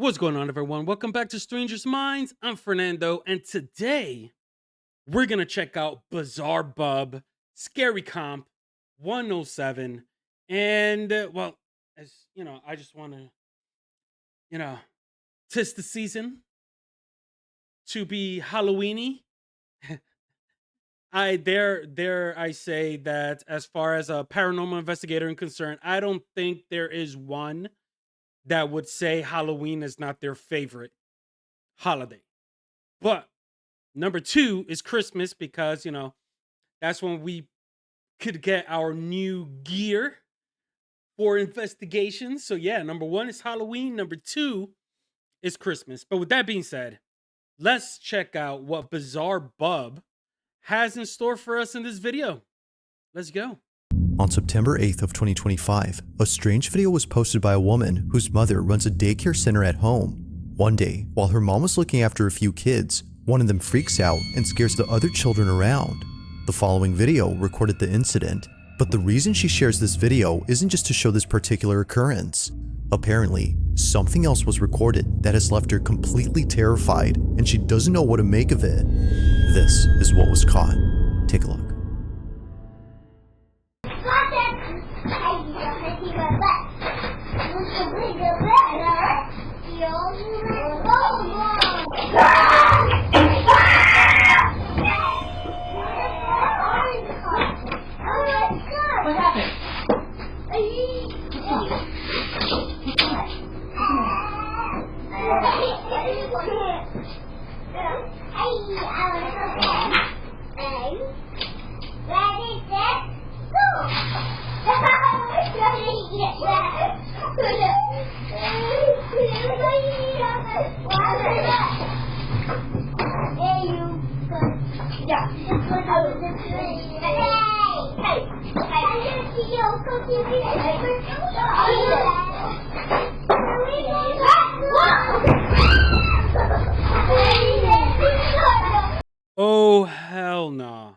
What's going on, everyone? Welcome back to Strangers Minds. I'm Fernando, and today we're gonna check out Bizarre Bub, Scary Comp 107. And well, as you know, I just want to, you know, tis the season to be Halloweeny. I say that as far as a paranormal investigator is concerned, I don't think there is one that would say Halloween is not their favorite holiday. But number two is Christmas because, that's when we could get our new gear for investigations. So, yeah, number one is Halloween. Number two is Christmas. But with that being said, let's check out what Bizarre Bub has in store for us in this video. Let's go. On September 8th of 2025, a strange video was posted by a woman whose mother runs a daycare center at home. One day, while her mom was looking after a few kids, one of them freaks out and scares the other children around. The following video recorded the incident, but the reason she shares this video isn't just to show this particular occurrence. Apparently, something else was recorded that has left her completely terrified and she doesn't know what to make of it. This is what was caught. Take a look. What happened? Oh, hell nah.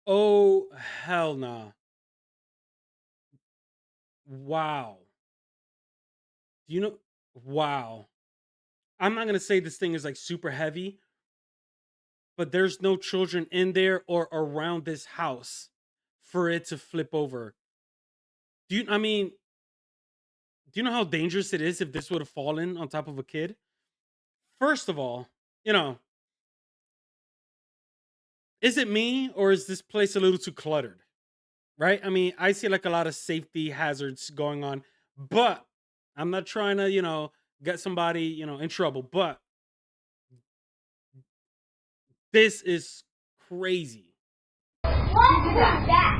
Oh, hell nah. Wow. Wow. I'm not going to say this thing is like super heavy, but there's no children in there or around this house for it to flip over. Do you know how dangerous it is if this would have fallen on top of a kid? First of all, is it me or is this place a little too cluttered? Right? I see like a lot of safety hazards going on, but I'm not trying to, get somebody, in trouble, but this is crazy. What was that?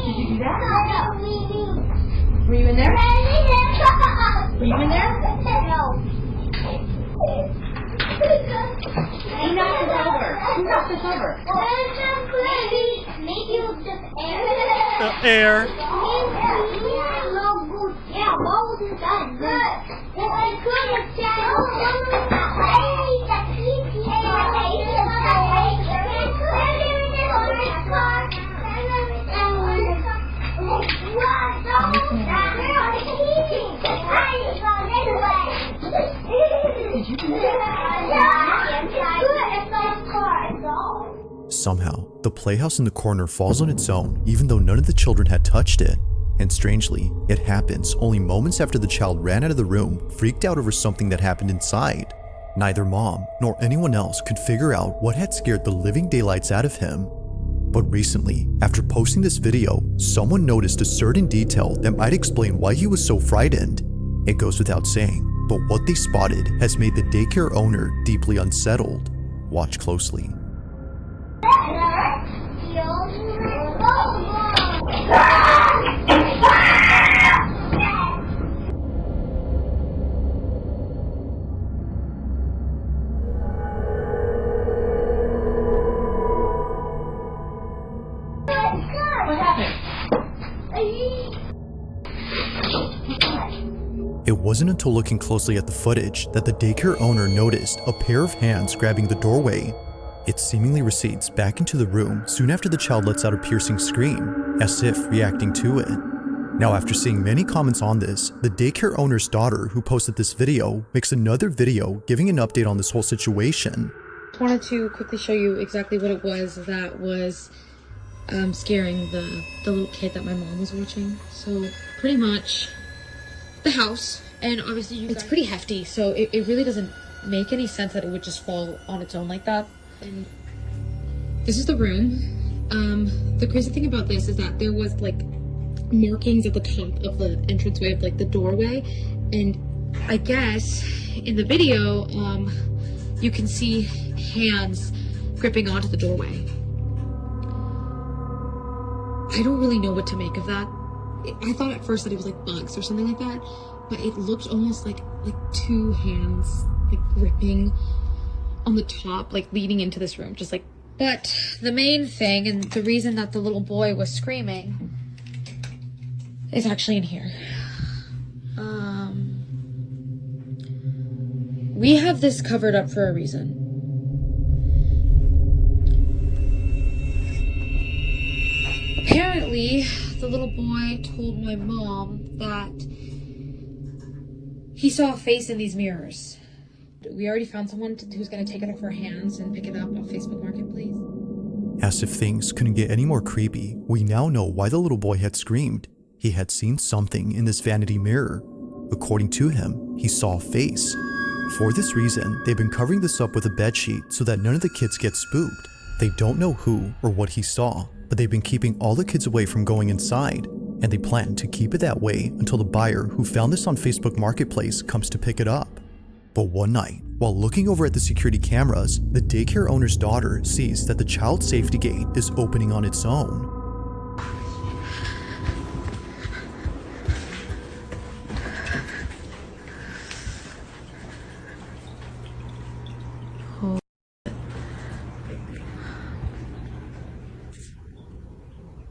Did you do that? Were you in there? Were you in there? No. Who knocked this over? Who knocked this over? Maybe it was just air. The air. Yeah, what was it done? It could have Somehow, the playhouse in the corner falls on its own even though none of the children had touched it. And strangely, it happens only moments after the child ran out of the room, freaked out over something that happened inside. Neither mom nor anyone else could figure out what had scared the living daylights out of him. But recently, after posting this video, someone noticed a certain detail that might explain why he was so frightened. It goes without saying, but what they spotted has made the daycare owner deeply unsettled. Watch closely. It wasn't until looking closely at the footage that the daycare owner noticed a pair of hands grabbing the doorway. It seemingly recedes back into the room soon after the child lets out a piercing scream, as if reacting to it. Now, after seeing many comments on this, the daycare owner's daughter who posted this video makes another video giving an update on this whole situation. I wanted to quickly show you exactly what it was that was scaring the little kid that my mom was watching. So pretty much the house, and obviously it's pretty hefty, so it really doesn't make any sense that it would just fall on its own like that. And this is the room. The crazy thing about this is that there was like markings at the top of the entranceway of like the doorway, and I guess in the video you can see hands gripping onto the doorway. I don't really know what to make of that. I thought at first that it was like bugs or something like that, but it looked almost like two hands like gripping on the top, like leading into this room, just like. But the main thing, and the reason that the little boy was screaming, is actually in here. We have this covered up for a reason. Apparently, the little boy told my mom that he saw a face in these mirrors. We already found someone who's going to take it off our hands and pick it up on Facebook Marketplace. As if things couldn't get any more creepy, we now know why the little boy had screamed. He had seen something in this vanity mirror. According to him, he saw a face. For this reason, they've been covering this up with a bedsheet so that none of the kids get spooked. They don't know who or what he saw, but they've been keeping all the kids away from going inside, and they plan to keep it that way until the buyer who found this on Facebook Marketplace comes to pick it up. But one night, while looking over at the security cameras, the daycare owner's daughter sees that the child safety gate is opening on its own.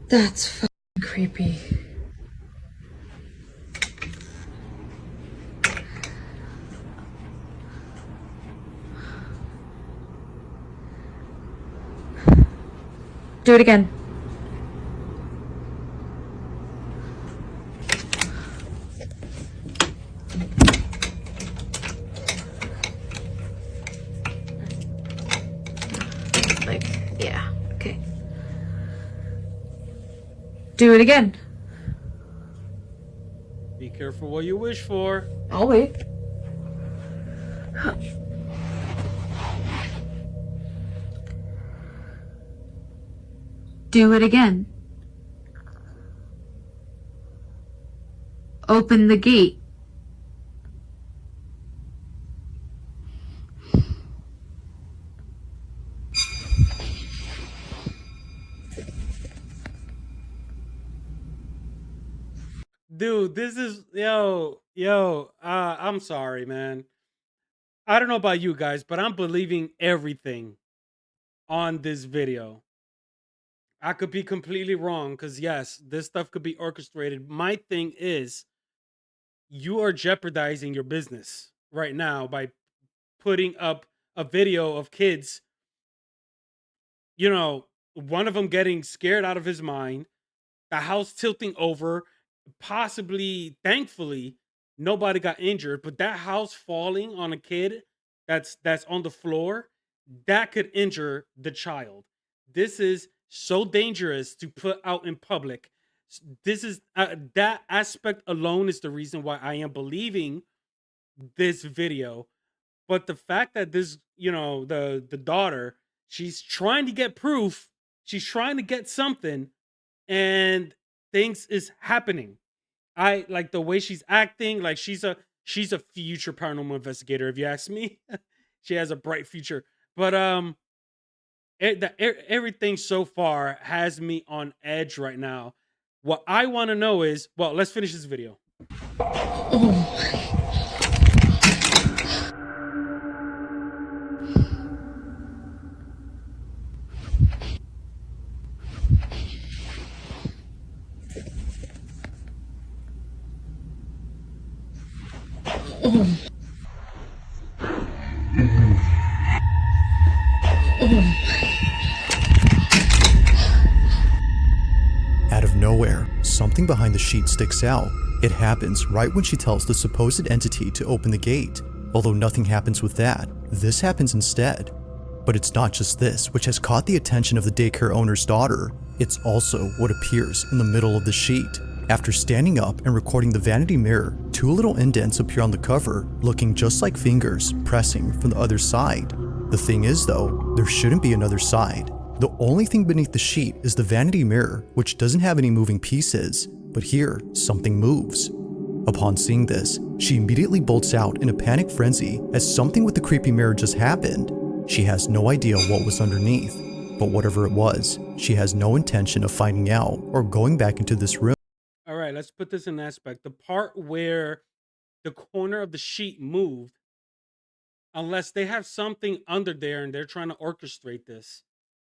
That's fucking creepy. Do it again. Like, yeah, okay. Do it again. Be careful what you wish for. I'll wait. Do it again. Open the gate. Dude, this is I'm sorry, man. I don't know about you guys, but I'm believing everything on this video. I could be completely wrong because, yes, this stuff could be orchestrated. My thing is, you are jeopardizing your business right now by putting up a video of kids, one of them getting scared out of his mind, the house tilting over, possibly, thankfully, nobody got injured, but that house falling on a kid that's on the floor, that could injure the child. This is so dangerous to put out in public. This is that aspect alone is the reason why I am believing this video. But the fact that this, the daughter, she's trying to get proof, she's trying to get something, and things is happening. I like the way she's acting, like she's a future paranormal investigator, if you ask me. She has a bright future. But everything so far has me on edge right now. What I want to know is, well, let's finish this video. Out of nowhere, nowhere, something behind the sheet sticks out. It happens right when she tells the supposed entity to open the gate. Although nothing happens with that, this happens instead. But it's not just this which has caught the attention of the daycare owner's daughter. It's also what appears in the middle of the sheet. After standing up and recording the vanity mirror, two little indents appear on the cover, looking just like fingers pressing from the other side. The thing is though, there shouldn't be another side. The only thing beneath the sheet is the vanity mirror, which doesn't have any moving pieces. But here, something moves. Upon seeing this, she immediately bolts out in a panic frenzy as something with the creepy mirror just happened. She has no idea what was underneath, but whatever it was, she has no intention of finding out or going back into this room. All right, let's put this in aspect. The part where the corner of the sheet moved, unless they have something under there and they're trying to orchestrate this,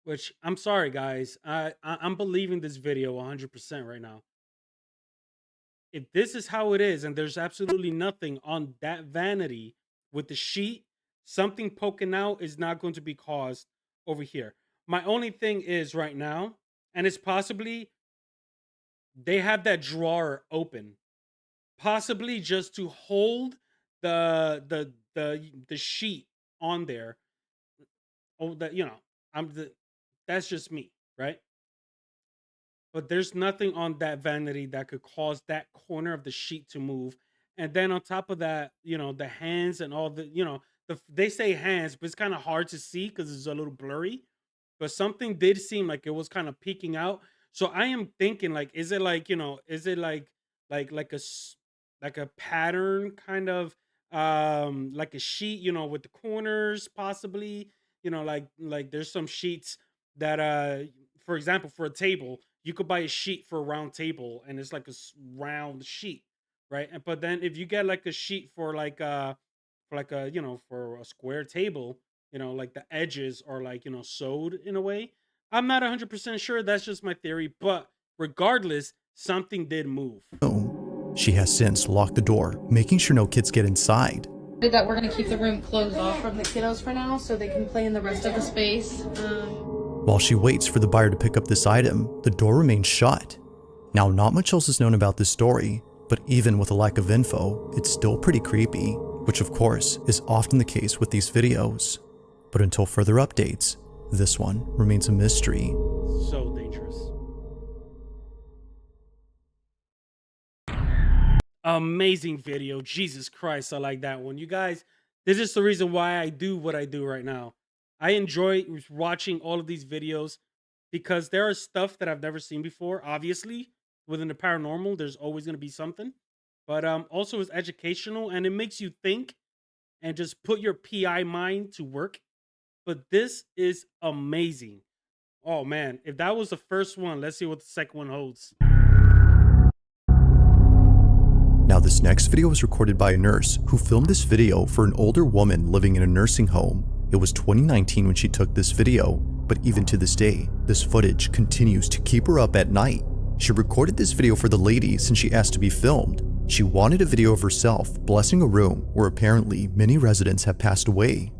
which I'm sorry, guys. I'm believing this video 100% right now. If this is how it is and there's absolutely nothing on that vanity with the sheet, something poking out is not going to be caused over here. My only thing is right now, and it's possibly they have that drawer open, possibly just to hold the sheet on there. Oh, that that's just me, right? But there's nothing on that vanity that could cause that corner of the sheet to move. And then on top of that, the hands and all they say hands, but it's kind of hard to see because it's a little blurry. But something did seem like it was kind of peeking out. So I am thinking, like, is it like, is it like like a pattern kind of, like a sheet, with the corners possibly, like there's some sheets that, for example, for a table, you could buy a sheet for a round table and it's like a round sheet, right? And but then if you get like a sheet for like a, for a square table, like the edges are like, sewed in a way. I'm not 100% sure. That's just my theory. But regardless, something did move. She has since locked the door, making sure no kids get inside. That we're gonna keep the room closed off from the kiddos for now so they can play in the rest of the space. While she waits for the buyer to pick up this item, the door remains shut. Now, not much else is known about this story, but even with a lack of info, it's still pretty creepy, which of course is often the case with these videos. But until further updates, this one remains a mystery. So dangerous. Amazing video. Jesus Christ, I like that one. You guys, this is the reason why I do what I do right now. I enjoy watching all of these videos because there are stuff that I've never seen before. Obviously, within the paranormal, there's always going to be something. But also it's educational and it makes you think and just put your PI mind to work. But this is amazing. Oh man, if that was the first one, let's see what the second one holds. Now, this next video was recorded by a nurse who filmed this video for an older woman living in a nursing home. It was 2019 when she took this video, but even to this day, this footage continues to keep her up at night. She recorded this video for the lady since she asked to be filmed. She wanted a video of herself blessing a room where apparently many residents have passed away.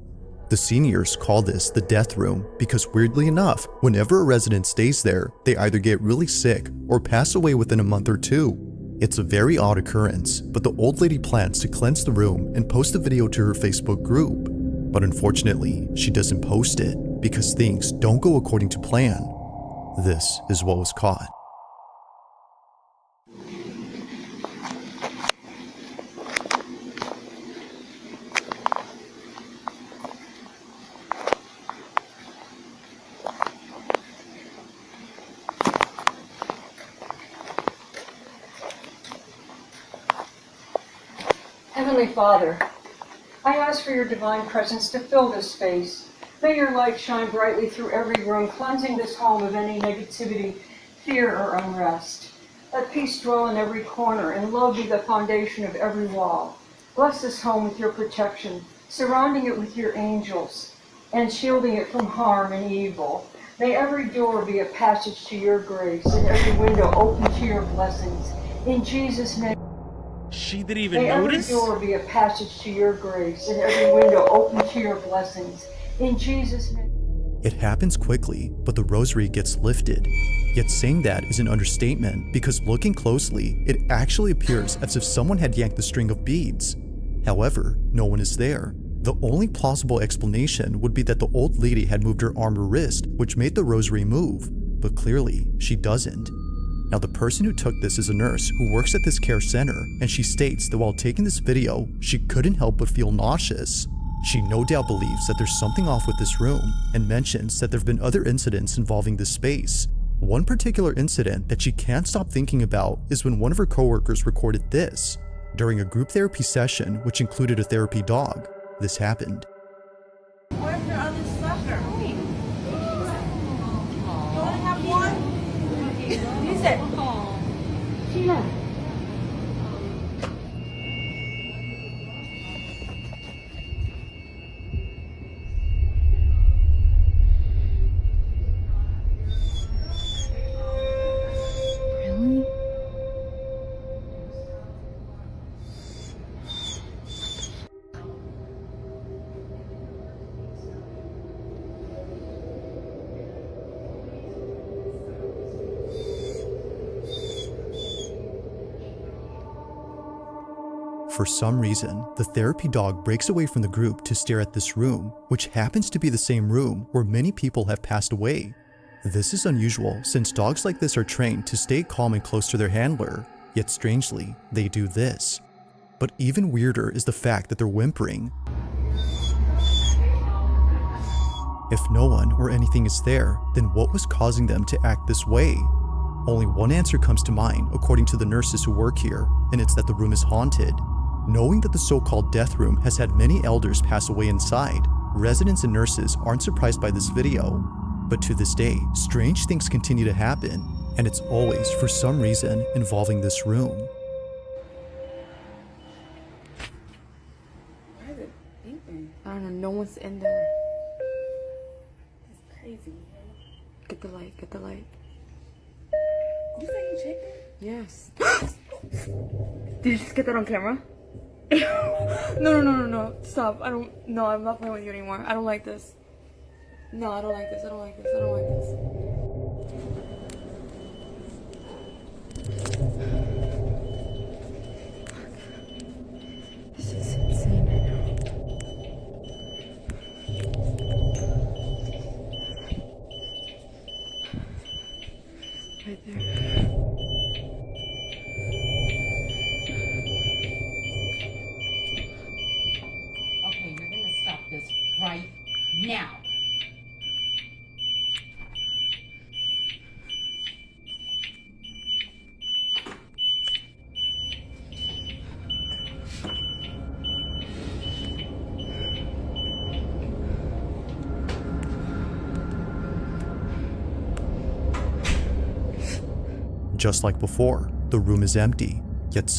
The seniors call this the death room because, weirdly enough, whenever a resident stays there, they either get really sick or pass away within a month or two. It's a very odd occurrence, but the old lady plans to cleanse the room and post the video to her Facebook group. But unfortunately, she doesn't post it because things don't go according to plan. This is what was caught. Heavenly Father, I ask for your divine presence to fill this space. May your light shine brightly through every room, cleansing this home of any negativity, fear, or unrest. Let peace dwell in every corner, and love be the foundation of every wall. Bless this home with your protection, surrounding it with your angels, and shielding it from harm and evil. May every door be a passage to your grace, and every window open to your blessings. In Jesus' name. She didn't even May notice? every door be a passage to your grace, and every window open to your blessings. In Jesus' name. It happens quickly, but the rosary gets lifted. Yet saying that is an understatement because looking closely, it actually appears as if someone had yanked the string of beads. However, no one is there. The only plausible explanation would be that the old lady had moved her arm or wrist, which made the rosary move, but clearly she doesn't. Now, the person who took this is a nurse who works at this care center, and she states that while taking this video, she couldn't help but feel nauseous. She no doubt believes that there's something off with this room and mentions that there have been other incidents involving this space. One particular incident that she can't stop thinking about is when one of her coworkers recorded this. During a group therapy session, which included a therapy dog, this happened. Where's your other sucker? You want to have one? Use it. Sheila. Really? For some reason, the therapy dog breaks away from the group to stare at this room, which happens to be the same room where many people have passed away. This is unusual since dogs like this are trained to stay calm and close to their handler, yet strangely, they do this. But even weirder is the fact that they're whimpering. If no one or anything is there, then what was causing them to act this way? Only one answer comes to mind according to the nurses who work here, and it's that the room is haunted. Knowing that the so-called death room has had many elders pass away inside, residents and nurses aren't surprised by this video. But to this day, strange things continue to happen, and it's always, for some reason, involving this room. Why is it beeping? I don't know. No one's in there. It's crazy. Get the light. Get the light. You say you checked it? Yes. Did you just get that on camera? No. Stop. No, I'm not playing with you anymore. I don't like this. No, I don't like this. I don't like this. I don't like this. This is insane right now. Right there. Okay, you're gonna stop this right now. Just like before, the room is empty, yet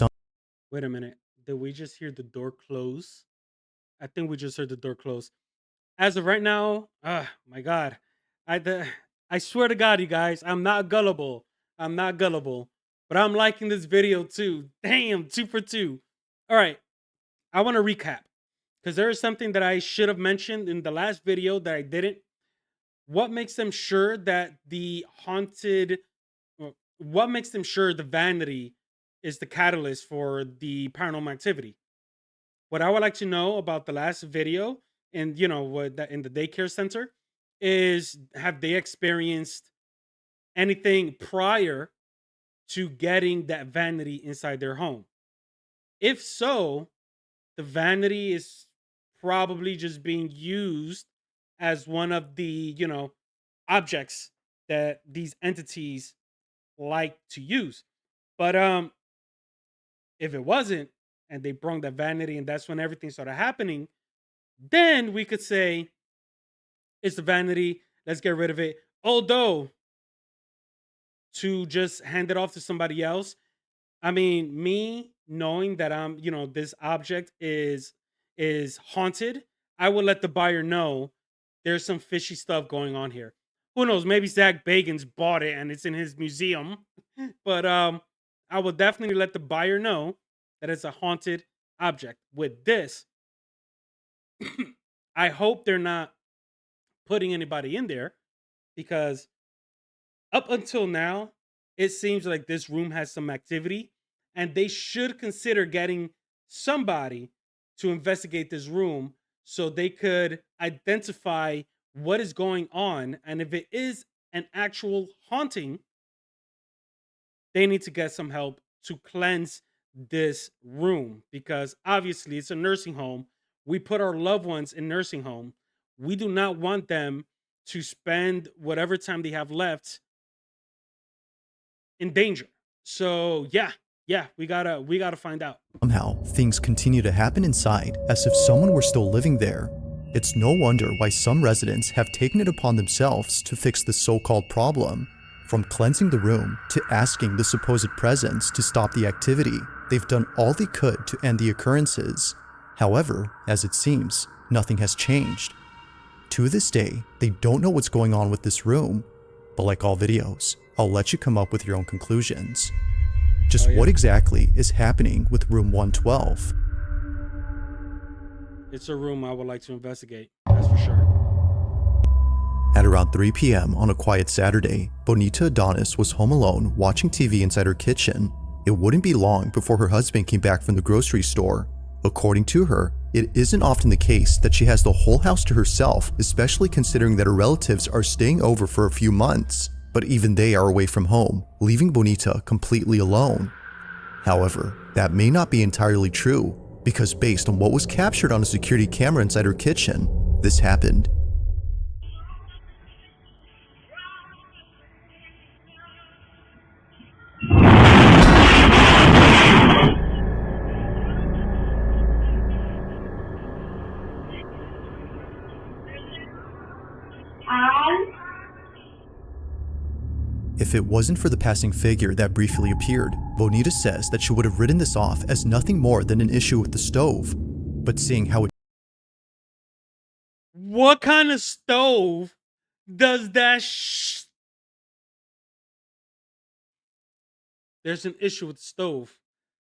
Wait a minute. Did we just hear the door close? I think we just heard the door close. As of right now, my God, I swear to God, you guys, I'm not gullible. I'm not gullible, but I'm liking this video too. Damn, 2 for 2. All right, I want to recap because there is something that I should have mentioned in the last video that I didn't. What makes them sure that the haunted? What makes them sure the vanity is the catalyst for the paranormal activity? What I would like to know about the last video and what that in the daycare center is, have they experienced anything prior to getting that vanity inside their home? If so, the vanity is probably just being used as one of the, objects that these entities like to use. But if it wasn't, and they brung that vanity and that's when everything started happening, then we could say it's the vanity, let's get rid of it. Although to just hand it off to somebody else, I mean, me knowing that this object is haunted, I would let the buyer know there's some fishy stuff going on here. Who knows? Maybe Zach Bagans bought it and it's in his museum. But I will definitely let the buyer know that it's a haunted object. With this, I hope they're not putting anybody in there because up until now, it seems like this room has some activity, and they should consider getting somebody to investigate this room so they could identify what is going on. And if it is an actual haunting, they need to get some help to cleanse this room because obviously it's a nursing home. We put our loved ones in nursing home. We do not want them to spend whatever time they have left in danger. So yeah, we gotta find out. Somehow, things continue to happen inside as if someone were still living there. It's no wonder why some residents have taken it upon themselves to fix this so-called problem. From cleansing the room to asking the supposed presence to stop the activity, they've done all they could to end the occurrences. However, as it seems, nothing has changed. To this day, they don't know what's going on with this room. But like all videos, I'll let you come up with your own conclusions. Just what exactly is happening with room 112? It's a room I would like to investigate, that's for sure. At around 3 p.m. on a quiet Saturday, Bonita Adonis was home alone watching TV inside her kitchen. It wouldn't be long before her husband came back from the grocery store. According to her, it isn't often the case that she has the whole house to herself, especially considering that her relatives are staying over for a few months. But even they are away from home, leaving Bonita completely alone. However, that may not be entirely true, because based on what was captured on a security camera inside her kitchen, this happened. If it wasn't for the passing figure that briefly appeared, Bonita says that she would have written this off as nothing more than an issue with the stove. But seeing how it What kind of stove does that There's an issue with the stove.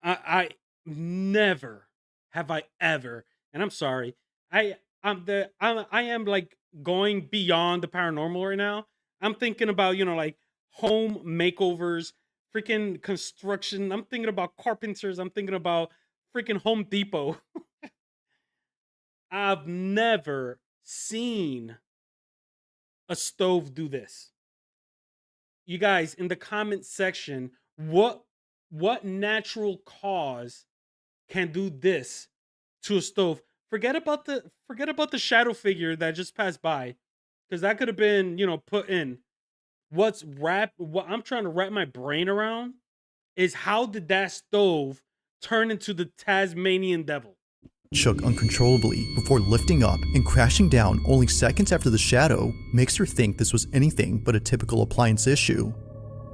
I never have I ever, and I'm sorry. I am like going beyond the paranormal right now. I'm thinking about, like home makeovers, freaking construction. I'm thinking about carpenters. I'm thinking about freaking Home Depot. I've never seen a stove do this. You guys in the comment section, what natural cause can do this to a stove? Forget about the shadow figure that just passed by, because that could have been, put in. What I'm trying to wrap my brain around is how did that stove turn into the Tasmanian devil? shook uncontrollably before lifting up and crashing down only seconds after the shadow makes her think this was anything but a typical appliance issue.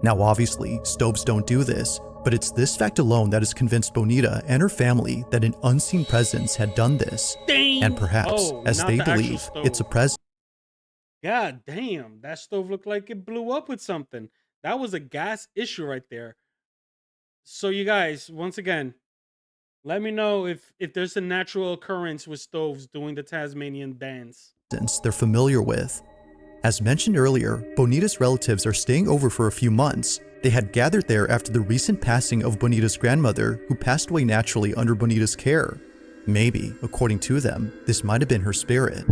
Now obviously, stoves don't do this, but it's this fact alone that has convinced Bonita and her family that an unseen presence had done this. Dang! And perhaps, as they believe, it's a presence. God damn, that stove looked like it blew up with something. That was a gas issue right there. So you guys, once again, let me know if there's a natural occurrence with stoves doing the Tasmanian dance They're familiar with. As mentioned earlier, Bonita's relatives are staying over for a few months. They had gathered there after the recent passing of Bonita's grandmother, who passed away naturally under Bonita's care. Maybe, according to them, this might have been her spirit.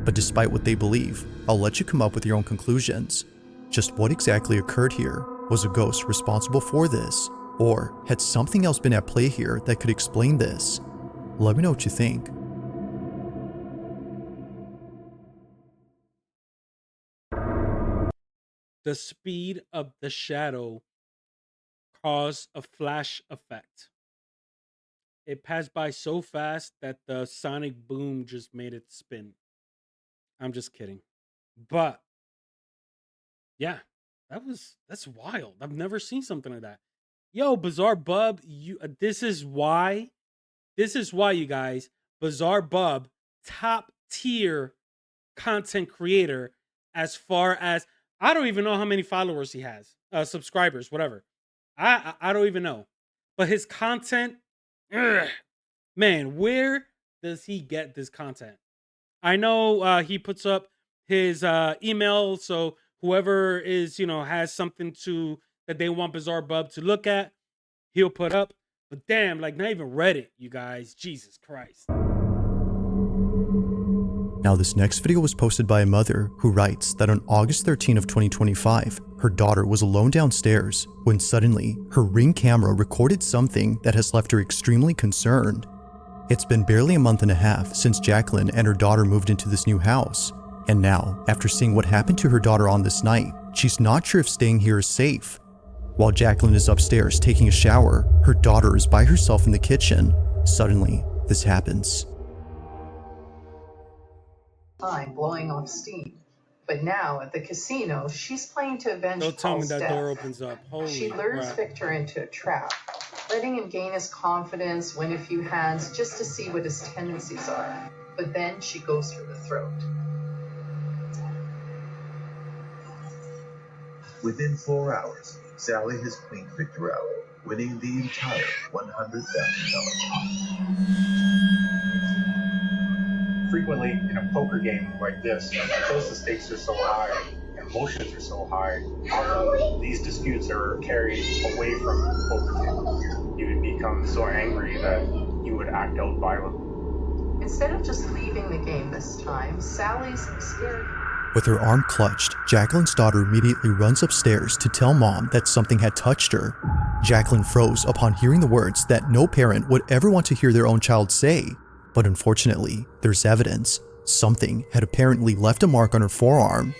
But despite what they believe, I'll let you come up with your own conclusions. Just what exactly occurred here? Was a ghost responsible for this? Or had something else been at play here that could explain this? Let me know what you think. The speed of the shadow caused a flash effect. It passed by so fast that the sonic boom just made it spin. I'm just kidding. But yeah, that's wild. I've never seen something like that. Yo, Bizarre Bub, this is why you guys, Bizarre Bub, top tier content creator as far as I don't even know how many followers he has, subscribers, whatever. I don't even know. But his content, ugh, man, where does he get this content? I know he puts up his email, so whoever is, has something to that they want Bizarre Bub to look at, he'll put up. But damn, like, not even Reddit, you guys. Jesus Christ. Now, this next video was posted by a mother who writes that on August 13 of 2025, her daughter was alone downstairs when suddenly her Ring camera recorded something that has left her extremely concerned. It's been barely a month and a half since Jacqueline and her daughter moved into this new house, and now, after seeing what happened to her daughter on this night, she's not sure if staying here is safe. While Jacqueline is upstairs taking a shower, her daughter is by herself in the kitchen. Suddenly, this happens. Time blowing off steam. But now at the casino, she's playing to avenge Don't tell me Paul's that death. door opens up. Holy She lures crap. Victor into a trap, letting him gain his confidence, win a few hands just to see what his tendencies are. But then she goes for the throat. Within 4 hours, Sally has cleaned Victor out, winning the entire $100,000. Frequently in a poker game like this, because the stakes are so high, emotions are so high, often these disputes are carried away from the poker table. You would become so angry that you would act out violently. Instead of just leaving the game this time, Sally's scared. With her arm clutched, Jacqueline's daughter immediately runs upstairs to tell mom that something had touched her. Jacqueline froze upon hearing the words that no parent would ever want to hear their own child say. But unfortunately, there's evidence. Something had apparently left a mark on her forearm.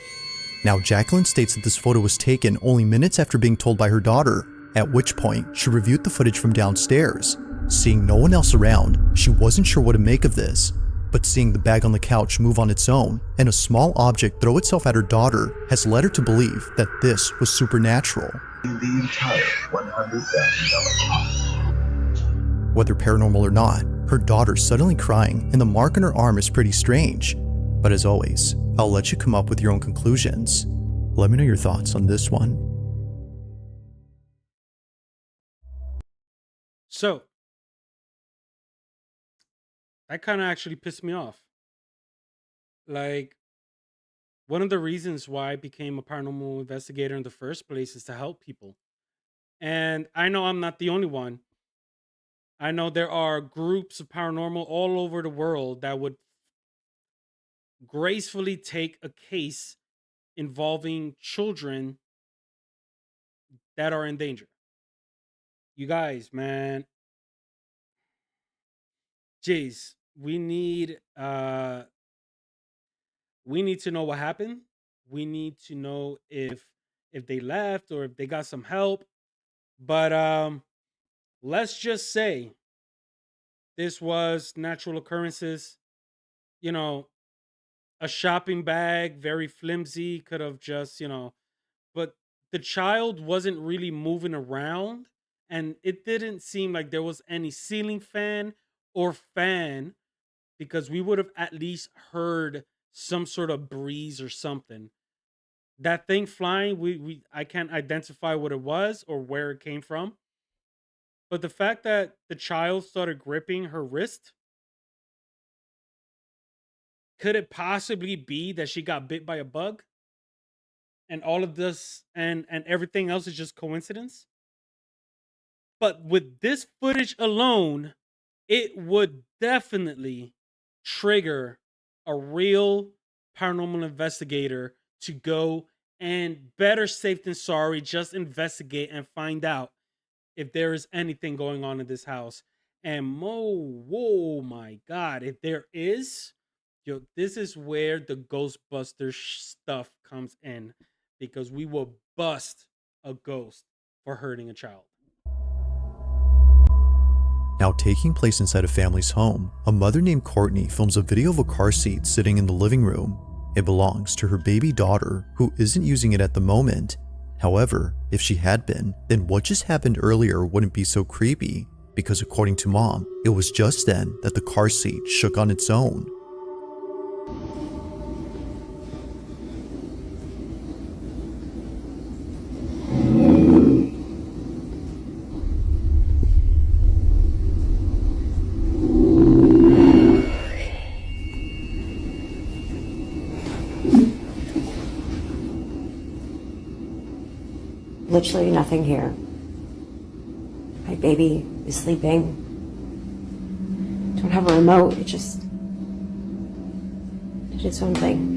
Now, Jacqueline states that this photo was taken only minutes after being told by her daughter, at which point she reviewed the footage from downstairs. Seeing no one else around, she wasn't sure what to make of this. But seeing the bag on the couch move on its own and a small object throw itself at her daughter has led her to believe that this was supernatural. The entire $100,000. Whether paranormal or not, her daughter's suddenly crying and the mark on her arm is pretty strange. But as always, I'll let you come up with your own conclusions. Let me know your thoughts on this one. So, that kind of actually pissed me off. Like, one of the reasons why I became a paranormal investigator in the first place is to help people. And I know I'm not the only one. I know there are groups of paranormal all over the world that would gracefully take a case involving children that are in danger. You guys, man. Jeez, we need to know what happened. We need to know if they left or if they got some help. But let's just say this was natural occurrences. You know, a shopping bag, very flimsy, could have just, but the child wasn't really moving around, and it didn't seem like there was any ceiling fan or fan, because we would have at least heard some sort of breeze or something. That thing flying, I can't identify what it was or where it came from. But the fact that the child started gripping her wrist, could it possibly be that she got bit by a bug? And all of this and everything else is just coincidence? But with this footage alone, it would definitely trigger a real paranormal investigator to go and, better safe than sorry, just investigate and find out if there is anything going on in this house. And whoa my God, if there is, this is where the Ghostbuster stuff comes in, because we will bust a ghost for hurting a child. Now, taking place inside a family's home, a mother named Courtney films a video of a car seat sitting in the living room. It belongs to her baby daughter, who isn't using it at the moment. However, if she had been, then what just happened earlier wouldn't be so creepy, because according to mom, it was just then that the car seat shook on its own. literally nothing here. My baby is sleeping. Don't have a remote. It just did its own thing.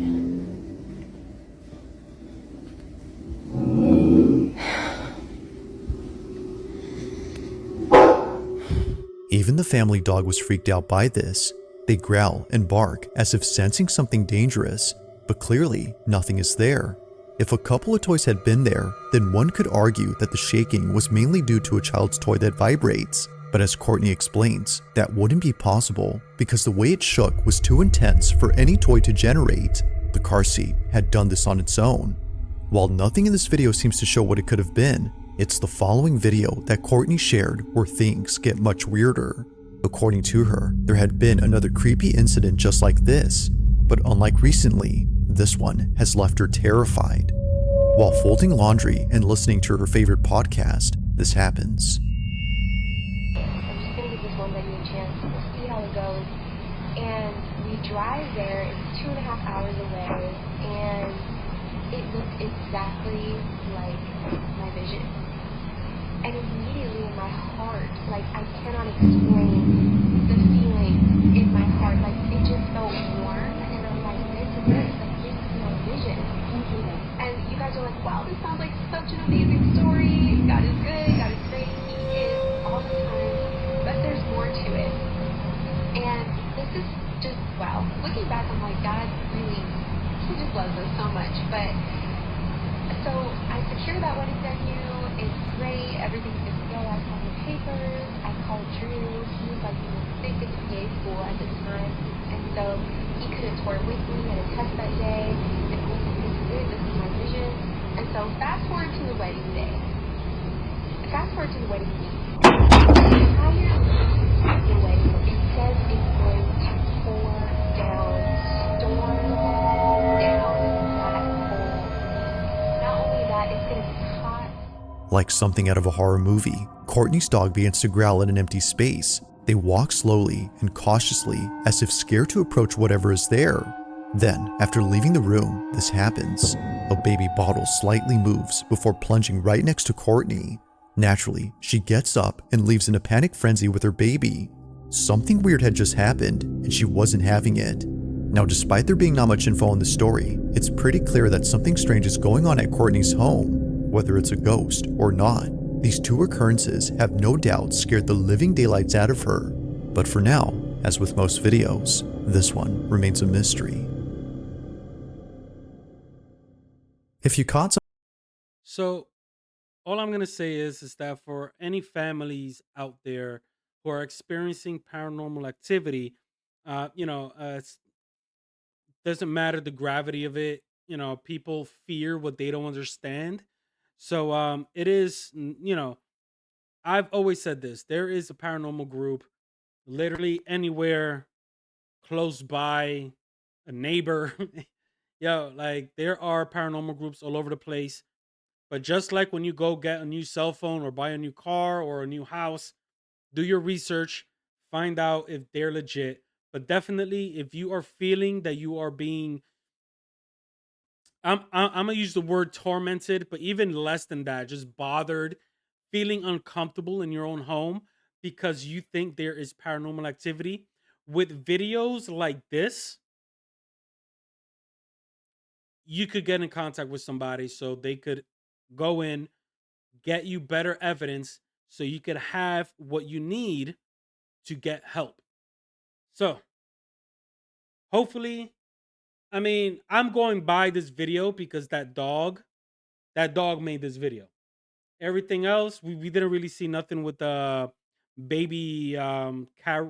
Even the family dog was freaked out by this. They growl and bark as if sensing something dangerous, but clearly nothing is there. If a couple of toys had been there, then one could argue that the shaking was mainly due to a child's toy that vibrates. But as Courtney explains, that wouldn't be possible because the way it shook was too intense for any toy to generate. The car seat had done this on its own. While nothing in this video seems to show what it could have been, it's the following video that Courtney shared where things get much weirder. According to her, there had been another creepy incident just like this, but unlike recently, this one has left her terrified. While folding laundry and listening to her favorite podcast, this happens. I'm just gonna give this one venue a chance. We'll see how it goes. And we drive there. It's 2.5 hours away, and it looked exactly like my vision. And immediately in my heart, like I cannot explain the feeling in my heart. Like it just felt warm, and I'm like, this is it. Like this is my vision. And you guys are like, wow, this sounds like such an amazing story. God is good. God is great. He is all the time. But there's more to it. And this is just wow. Looking back, I'm like, God really, He just loves us so much. But so I secured that wedding venue. It's great. Everything's good to go. I signed the papers. I called Drew. He was like sick at the PA school at this time, and so he couldn't tour with me. He had a test that day, and I was like, "This is it. This is my vision." And so fast forward to the wedding day. Fast forward to the wedding week. The entire week of the wedding, it says it's going to pour down, storm down that whole week. Not only that, it's going to be hot. Like something out of a horror movie, Courtney's dog begins to growl in an empty space. They walk slowly and cautiously as if scared to approach whatever is there. Then, after leaving the room, this happens. A baby bottle slightly moves before plunging right next to Courtney. Naturally, she gets up and leaves in a panic frenzy with her baby. Something weird had just happened, and she wasn't having it. Now, despite there being not much info on the story, it's pretty clear that something strange is going on at Courtney's home. Whether it's a ghost or not, these two occurrences have no doubt scared the living daylights out of her. But for now, as with most videos, this one remains a mystery. If you caught some... So all I'm gonna say is that for any families out there who are experiencing paranormal activity, it doesn't matter the gravity of it. People fear what they don't understand. So it is, I've always said this. There is a paranormal group literally anywhere close by, a neighbor. Like there are paranormal groups all over the place. But just like when you go get a new cell phone or buy a new car or a new house, do your research, find out if they're legit. But definitely, if you are feeling that you are being, I'm gonna use the word tormented, but even less than that, just bothered, feeling uncomfortable in your own home because you think there is paranormal activity. With videos like this, you could get in contact with somebody so they could go in, get you better evidence so you could have what you need to get help. So, hopefully, I'm going by this video because that dog made this video. Everything else, we didn't really see nothing with the baby car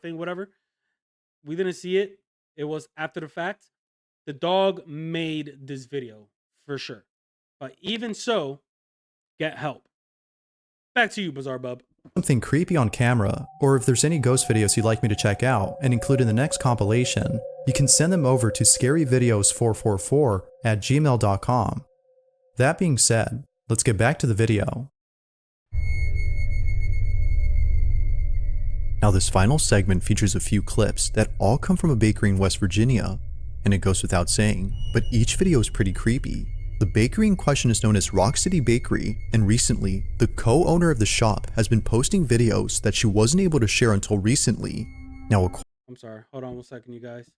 thing, whatever. We didn't see it. It was after the fact. The dog made this video for sure. But even so, get help. Back to you, Bizarre Bub. Something creepy on camera, or if there's any ghost videos you'd like me to check out and include in the next compilation, you can send them over to scaryvideos444@gmail.com. That being said, let's get back to the video. Now this final segment features a few clips that all come from a bakery in West Virginia, and it goes without saying, but each video is pretty creepy. The bakery in question is known as Rock City Bakery, and recently, the co-owner of the shop has been posting videos that she wasn't able to share until recently. Now, I'm sorry. Hold on 1 second, you guys.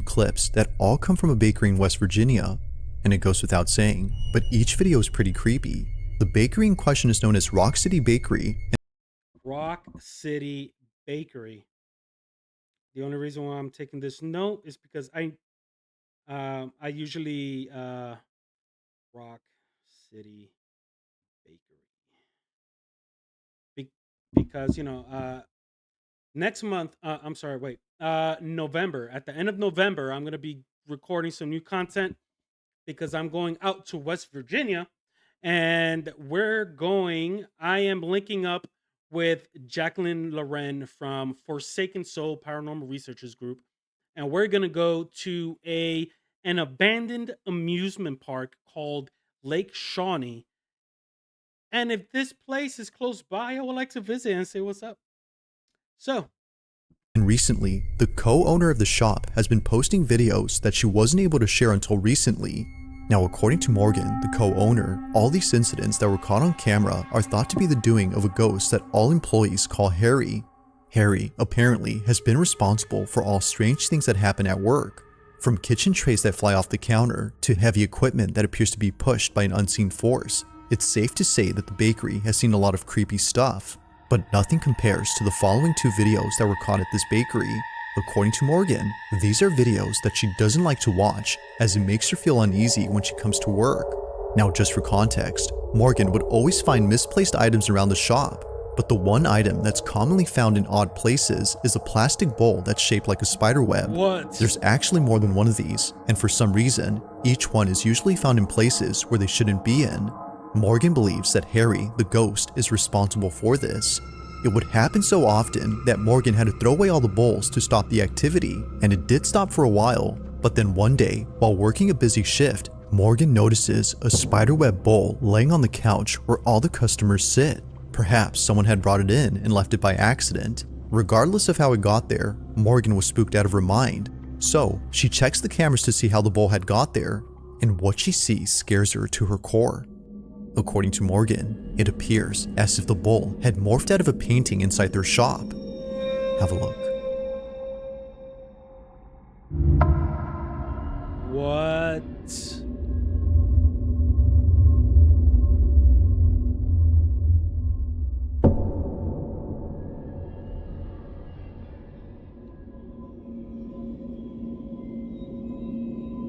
clips that all come from a bakery in West Virginia, and it goes without saying, but each video is pretty creepy. The bakery in question is known as Rock City Bakery. Rock City Bakery. The only reason why I'm taking this note is because I usually Rock City Bakery because next month, I'm sorry, wait, November, at the end of November, I'm going to be recording some new content because I'm going out to West Virginia, and I am linking up with Jacqueline Loren from Forsaken Soul Paranormal Researchers Group, and we're going to go to an abandoned amusement park called Lake Shawnee. And if this place is close by, I would like to visit and say what's up. So, And recently, the co-owner of the shop has been posting videos that she wasn't able to share until recently. Now, according to Morgan, the co-owner, all these incidents that were caught on camera are thought to be the doing of a ghost that all employees call Harry. Harry, apparently, has been responsible for all strange things that happen at work, from kitchen trays that fly off the counter to heavy equipment that appears to be pushed by an unseen force. It's safe to say that the bakery has seen a lot of creepy stuff, but nothing compares to the following two videos that were caught at this bakery. According to Morgan, these are videos that she doesn't like to watch as it makes her feel uneasy when she comes to work. Now, just for context, Morgan would always find misplaced items around the shop, but the one item that's commonly found in odd places is a plastic bowl that's shaped like a spider web. What? There's actually more than one of these, and for some reason, each one is usually found in places where they shouldn't be in. Morgan believes that Harry, the ghost, is responsible for this. It would happen so often that Morgan had to throw away all the bowls to stop the activity, and it did stop for a while, but then one day, while working a busy shift, Morgan notices a spiderweb bowl laying on the couch where all the customers sit. Perhaps someone had brought it in and left it by accident. Regardless of how it got there, Morgan was spooked out of her mind. So, she checks the cameras to see how the bowl had got there, and what she sees scares her to her core. According to Morgan, it appears as if the bowl had morphed out of a painting inside their shop. Have a look. What?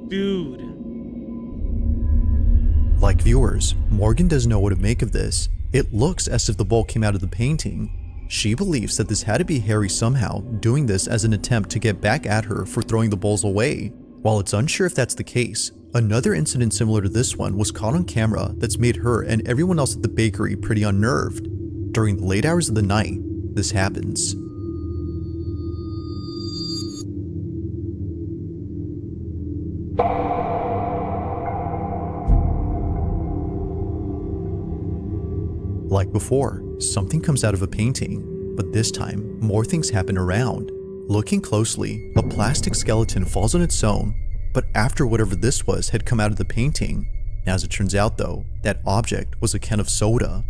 Dude. Like viewers, Morgan doesn't know what to make of this. It looks as if the bowl came out of the painting. She believes that this had to be Harry somehow, doing this as an attempt to get back at her for throwing the bowls away. While it's unsure if that's the case, another incident similar to this one was caught on camera that's made her and everyone else at the bakery pretty unnerved. During the late hours of the night, this happens. Like before, something comes out of a painting, but this time, more things happen around. Looking closely, a plastic skeleton falls on its own, but after whatever this was had come out of the painting. As it turns out though, that object was a can of soda.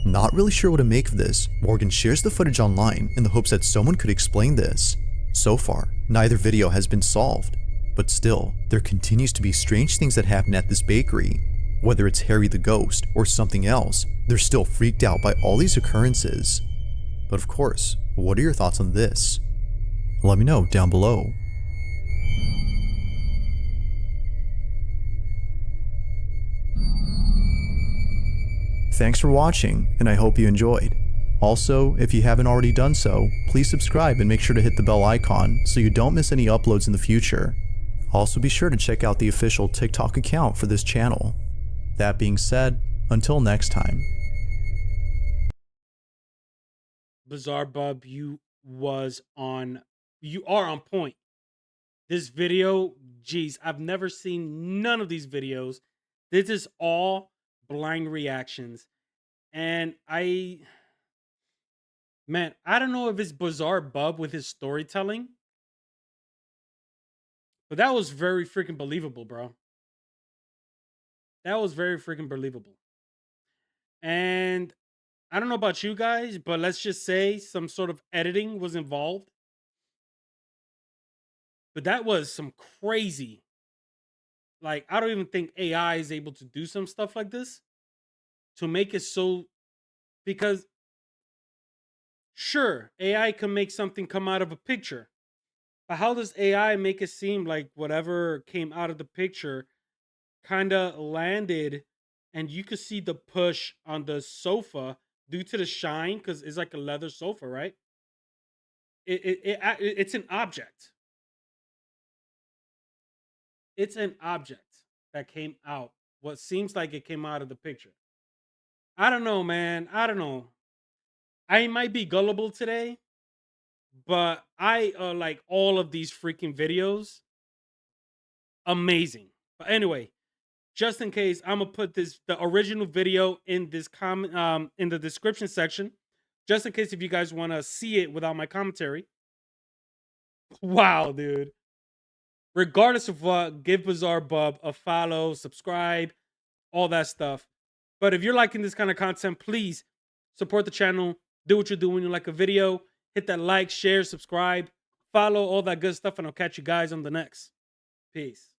Not really sure what to make of this, Morgan shares the footage online in the hopes that someone could explain this. So far, neither video has been solved, but still, there continues to be strange things that happen at this bakery. Whether it's Harry the ghost or something else, they're still freaked out by all these occurrences. But of course, what are your thoughts on this? Let me know down below. Thanks for watching, and I hope you enjoyed. Also, if you haven't already done so, please subscribe and make sure to hit the bell icon so you don't miss any uploads in the future. Also be sure to check out the official TikTok account for this channel. That being said, until next time. Bizarre Bub, you are on point. This video, geez, I've never seen none of these videos. This is all blind reactions. And I don't know if it's Bizarre Bub with his storytelling, But that was very freaking believable, bro. That was very freaking believable. And I don't know about you guys, but let's just say some sort of editing was involved. But that was some crazy. Like, I don't even think AI is able to do some stuff like this to make it so. Because, sure, AI can make something come out of a picture. But how does AI make it seem like whatever came out of the picture kind of landed and you could see the push on the sofa due to the shine because it's like a leather sofa, right? It's an object. It's an object that came out. What seems like it came out of the picture. I don't know, man. I don't know. I might be gullible today, but I like all of these freaking videos. Amazing. But anyway, just in case, I'm gonna put the original video in this comment in the description section, just in case if you guys want to see it without my commentary. Wow, dude. Regardless of what, give Bizarre Bub a follow, subscribe, all that stuff. But if you're liking this kind of content, please support the channel. Do what you do when you like a video. Hit that like, share, subscribe, follow, all that good stuff, and I'll catch you guys on the next. Peace.